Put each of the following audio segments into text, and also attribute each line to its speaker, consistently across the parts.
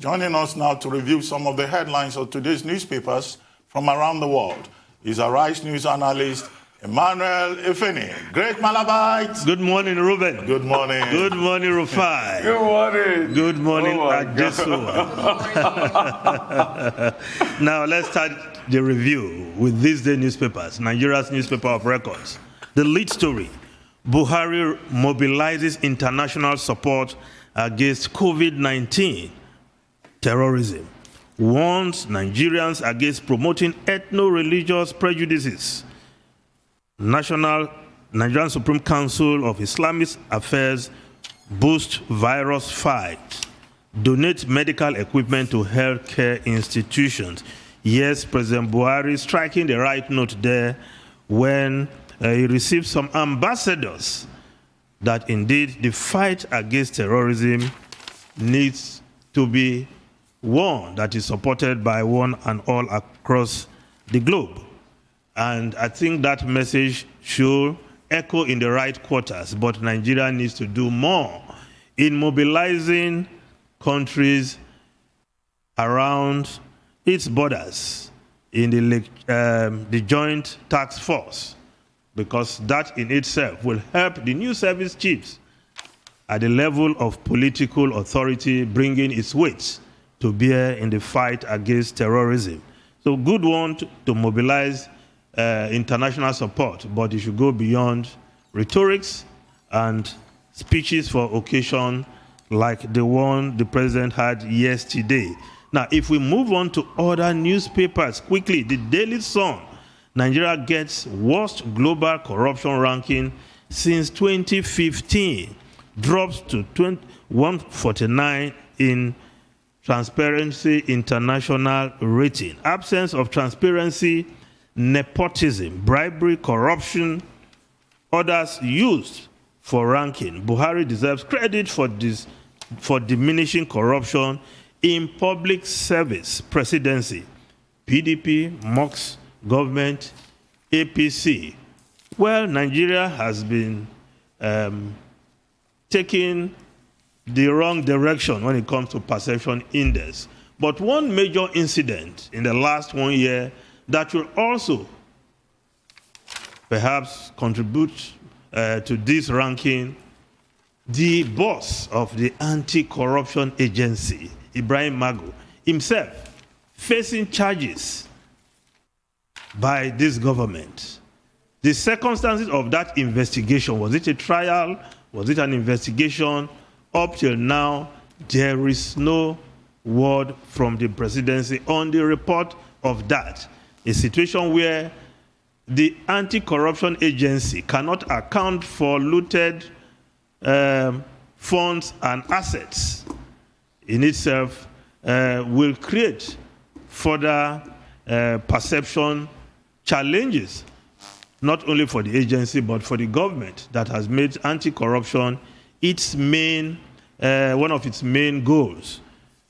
Speaker 1: Joining us now to review some of the headlines of today's newspapers from around the world is our Rice News analyst, Emmanuel Ifeni. Great Malabite.
Speaker 2: Good morning, Ruben.
Speaker 1: Good morning.
Speaker 2: Good morning, Rufai.
Speaker 1: Good morning.
Speaker 2: Good morning, Adesu. Now, let's start the review with this day newspapers, Nigeria's newspaper of records. The lead story, Buhari mobilizes international support against COVID-19. Terrorism, warns Nigerians against promoting ethno-religious prejudices. Nigerian Supreme Council of Islamic Affairs boosts virus fight. Donate medical equipment to healthcare institutions. Yes, President Buhari striking the right note there when he received some ambassadors that indeed the fight against terrorism needs to be one that is supported by one and all across the globe. And I think that message should echo in the right quarters, but Nigeria needs to do more in mobilizing countries around its borders in the joint task force, because that in itself will help the new service chiefs at the level of political authority bringing its weight to bear in the fight against terrorism. So good one to mobilize international support, but it should go beyond rhetorics and speeches for occasion like the one the president had yesterday. Now, if we move on to other newspapers quickly, the Daily Sun, Nigeria gets worst global corruption ranking since 2015, drops to 149 in Transparency International rating. Absence of transparency, nepotism, bribery, corruption, others used for ranking. Buhari deserves credit for diminishing corruption in public service presidency. PDP, MOX, government, APC. Well, Nigeria has been taking the wrong direction when it comes to perception index. But one major incident in the last 1 year that will also perhaps contribute to this ranking, the boss of the anti-corruption agency, Ibrahim Magu, himself facing charges by this government. The circumstances of that investigation, was it a trial? Was it an investigation? Up till now, there is no word from the presidency on the report of that. A situation where the anti-corruption agency cannot account for looted funds and assets in itself will create further perception challenges, not only for the agency, but for the government that has made anti-corruption its main, one of its main goals.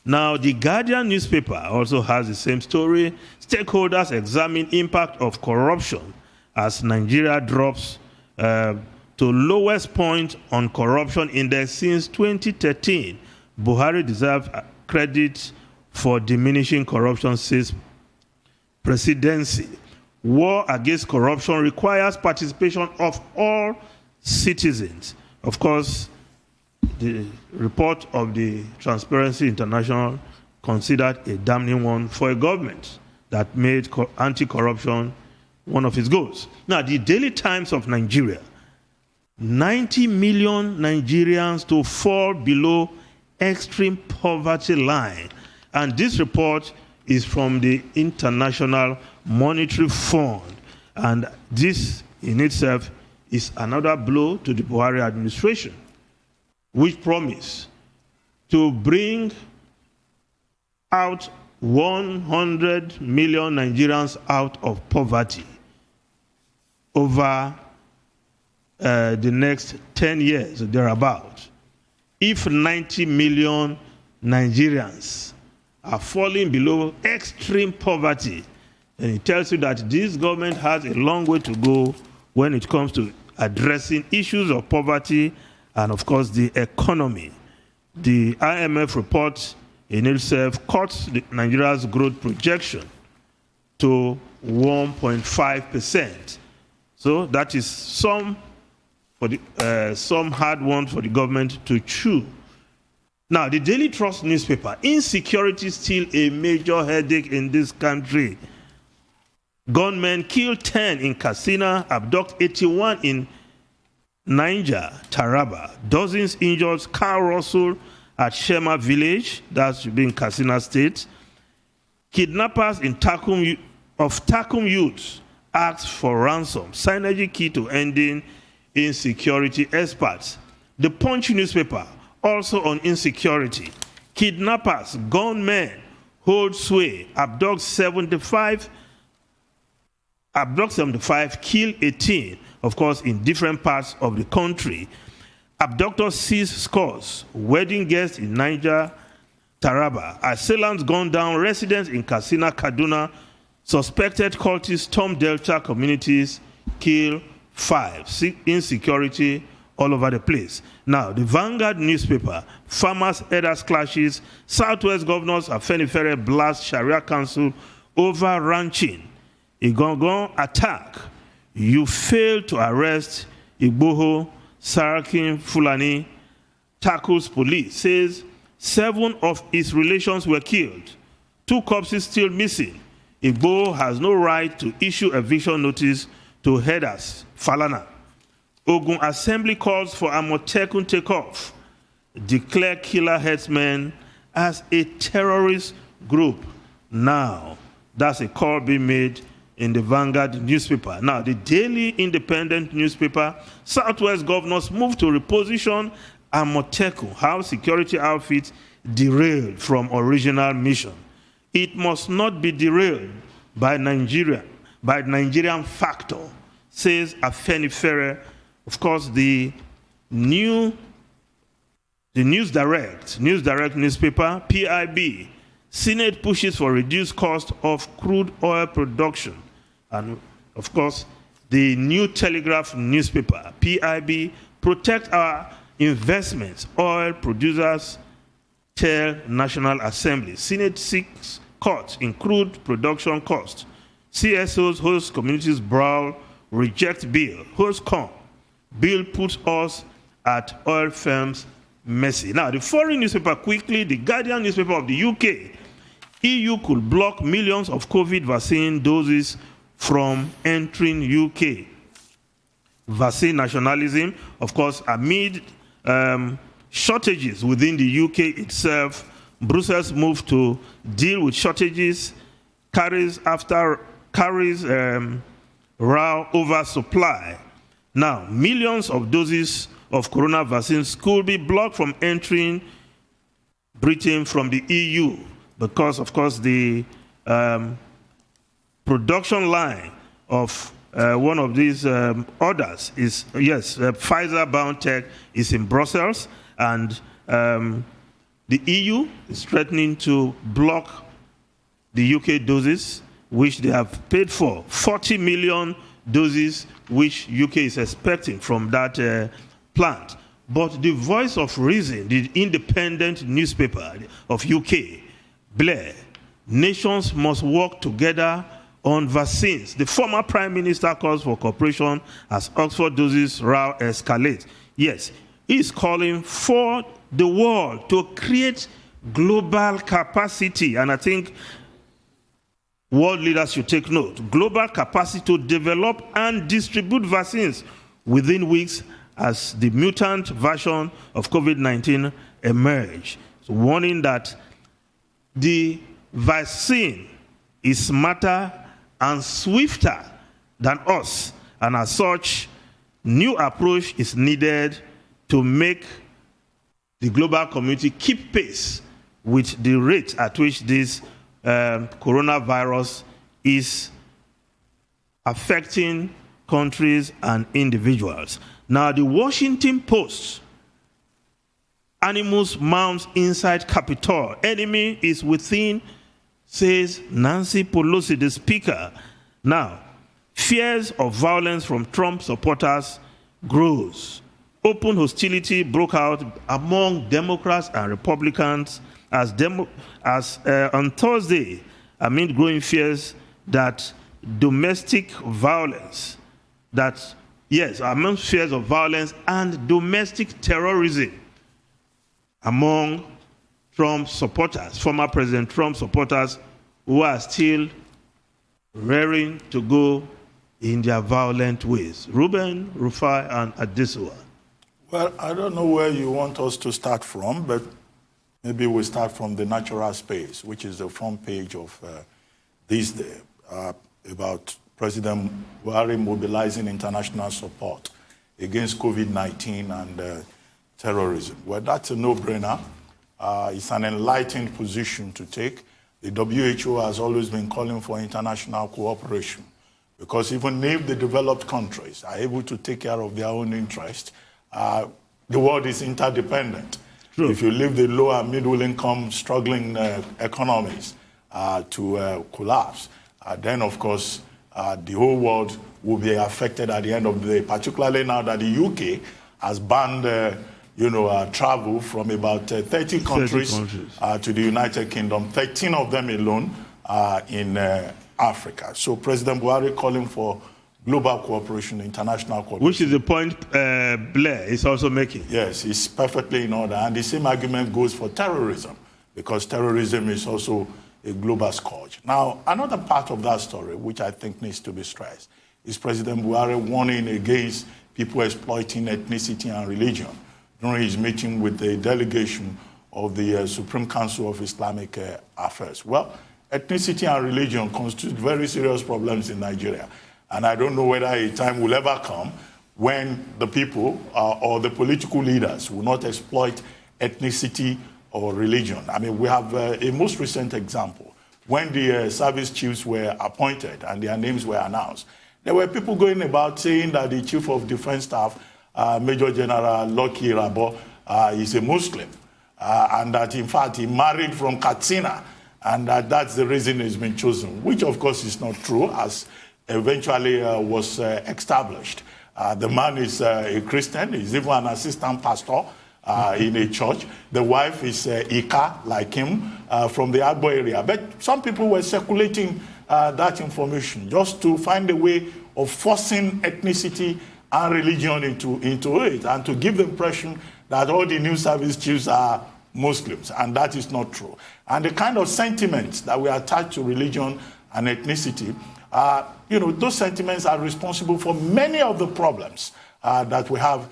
Speaker 2: Now, the Guardian newspaper also has the same story. Stakeholders examine impact of corruption as Nigeria drops to lowest point on corruption index since 2013. Buhari deserves credit for diminishing corruption, says presidency. War against corruption requires participation of all citizens. Of course, the report of the Transparency International considered a damning one for a government that made anti-corruption one of its goals. Now, the Daily Times of Nigeria, 90 million Nigerians to fall below extreme poverty line. And this report is from the International Monetary Fund. And this in itself is another blow to the Buhari administration, which promised to bring out 100 million Nigerians out of poverty over the next 10 years, thereabout. If 90 million Nigerians are falling below extreme poverty, then it tells you that this government has a long way to go when it comes to addressing issues of poverty and, of course, the economy. The IMF report in itself cuts Nigeria's growth projection to 1.5%. So that is some hard one for the government to chew. Now, the Daily Trust newspaper, insecurity is still a major headache in this country. Gunmen kill 10 in Katsina, abduct 81 in Niger, Taraba. Dozens injured, car rustle at Shema village, that should be in Katsina State. Kidnappers in Takum youths asked for ransom. Synergy key to ending insecurity. Experts. The Punch newspaper, also on insecurity. Kidnappers, gunmen hold sway, abduct 75, kill 18, of course, in different parts of the country. Abductors seize scores, wedding guests in Niger, Taraba. Assailants gunned down residents in Katsina, Kaduna. Suspected cultists storm Delta communities, kill 5. Insecurity all over the place. Now, the Vanguard newspaper, farmers' herders clashes, Southwest governors Afenifere blast Sharia Council over ranching. Igongon attack. You failed to arrest Igboho, Sarakin Fulani, tackles police, says 7 of his relations were killed. 2 corpses still missing. Igboho has no right to issue eviction notice to herders, Falana. Ogun Assembly calls for Amotekun takeoff. Declare killer headsmen as a terrorist group. Now, that's a call being made in the Vanguard newspaper. Now, the Daily Independent newspaper, Southwest governors move to reposition Amotekun, how security outfits derailed from original mission. It must not be derailed by Nigerian factor, says Afenifere. Of course, the News Direct newspaper, PIB, Senate pushes for reduced cost of crude oil production. And of course, the New Telegraph newspaper, PIB, protect our investments. Oil producers tell National Assembly. Senate seeks cuts in crude production cost. CSOs, host communities brawl, reject bill. Host come. Bill puts us at oil firms' mercy. Now, the foreign newspaper, quickly, the Guardian newspaper of the UK. EU could block millions of COVID vaccine doses from entering UK. Vaccine nationalism, of course, amid shortages within the UK itself. Brussels moved to deal with shortages, carries row over supply. Now, millions of doses of corona vaccines could be blocked from entering Britain from the EU because, of course, the production line of one of these orders is, Pfizer-BioNTech is in Brussels, and the EU is threatening to block the UK doses, which they have paid for, 40 million doses, which UK is expecting from that plant. But the voice of reason, the independent newspaper of UK, Blair, nations must work together on vaccines. The former Prime Minister calls for cooperation as Oxford doses row escalate. Yes, he is calling for the world to create global capacity, and I think world leaders should take note. Global capacity to develop and distribute vaccines within weeks as the mutant version of COVID-19 emerge. So warning that the vaccine is smarter and swifter than us, and as such, new approach is needed to make the global community keep pace with the rate at which this coronavirus is affecting countries and individuals. Now, the Washington Post, animals mounts inside Capitol. Enemy is within, says Nancy Pelosi, the speaker. Now, fears of violence from Trump supporters grows. Open hostility broke out among Democrats and Republicans as on Thursday, amid growing fears that domestic violence, among fears of violence and domestic terrorism among Trump supporters, former President Trump supporters, who are still raring to go in their violent ways. Ruben, Rufai, and Adesua.
Speaker 1: Well, I don't know where you want us to start from, but maybe we start from the natural space, which is the front page of this day, about President Buhari mobilizing international support against COVID-19 and terrorism. Well, that's a no-brainer. It's an enlightened position to take. The WHO has always been calling for international cooperation, because even if the developed countries are able to take care of their own interest, the world is interdependent. True. If you leave the low and middle income struggling economies to collapse, then of course the whole world will be affected at the end of the day, particularly now that the UK has banned travel from about 30 countries to the United Kingdom, 13 of them alone in Africa. So President Buhari calling for global cooperation, international cooperation.
Speaker 2: Which is the point Blair is also making.
Speaker 1: Yes, it's perfectly in order. And the same argument goes for terrorism, because terrorism is also a global scourge. Now, another part of that story, which I think needs to be stressed, is President Buhari warning against people exploiting ethnicity and religion during his meeting with the delegation of the Supreme Council of Islamic Affairs. Well, ethnicity and religion constitute very serious problems in Nigeria. And I don't know whether a time will ever come when the people or the political leaders will not exploit ethnicity or religion. I mean, we have a most recent example. When the service chiefs were appointed and their names were announced, there were people going about saying that the Chief of Defense Staff, Major General Lucky Rabo, is a Muslim, and that in fact he married from Katsina, and that's the reason he's been chosen, which of course is not true, as eventually was established. The man is a Christian, he's even an assistant pastor in a church. The wife is Ika, like him, from the Agbo area. But some people were circulating that information just to find a way of forcing ethnicity and religion into it, and to give the impression that all the new service chiefs are Muslims, and that is not true. And the kind of sentiments that we attach to religion and ethnicity, those sentiments are responsible for many of the problems that we have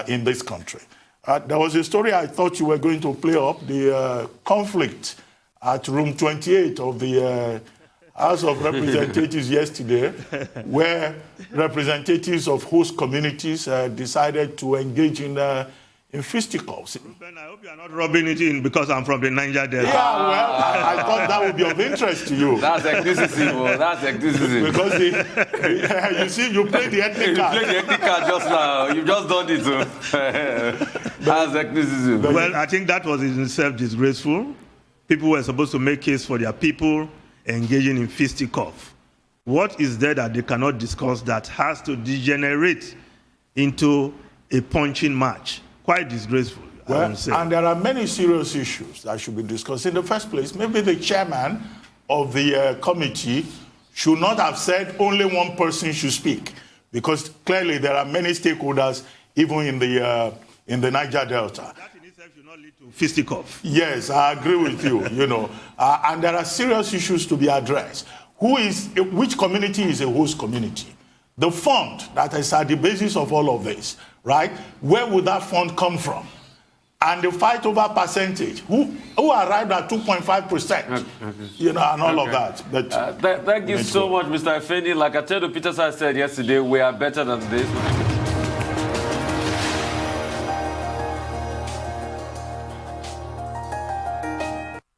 Speaker 1: in this country. There was a story I thought you were going to play up, the conflict at room 28 of the House of Representatives yesterday, where representatives of host communities decided to engage in fisticuffs.
Speaker 2: Ben, I hope you are not rubbing it in because I'm from the Niger Delta.
Speaker 1: Yeah, well, I thought that would be of interest to you.
Speaker 3: That's eclecticism. That's eclecticism.
Speaker 1: Because you see, you played the ethnic card.
Speaker 3: You played the ethnic card just now. You've just done it. That's eclecticism.
Speaker 2: Well, I think that was in itself disgraceful. People were supposed to make case for their people engaging in fisticuff. What is there that they cannot discuss that has to degenerate into a punching match? Quite disgraceful, I would say.
Speaker 1: And there are many serious issues that should be discussed. In the first place, maybe the chairman of the committee should not have said only one person should speak, because clearly there are many stakeholders, even in the Niger Delta.
Speaker 2: That in itself should not lead to fisticuff.
Speaker 1: Yes, I agree with you. And there are serious issues to be addressed. Which community is a host community? The fund that is at the basis of all of this, right? Where would that fund come from? And the fight over percentage, who arrived at 2.5%, and all of that. But
Speaker 3: thank you so much, Mr. Effendi. Like Atedo Peterson said yesterday, we are better than this.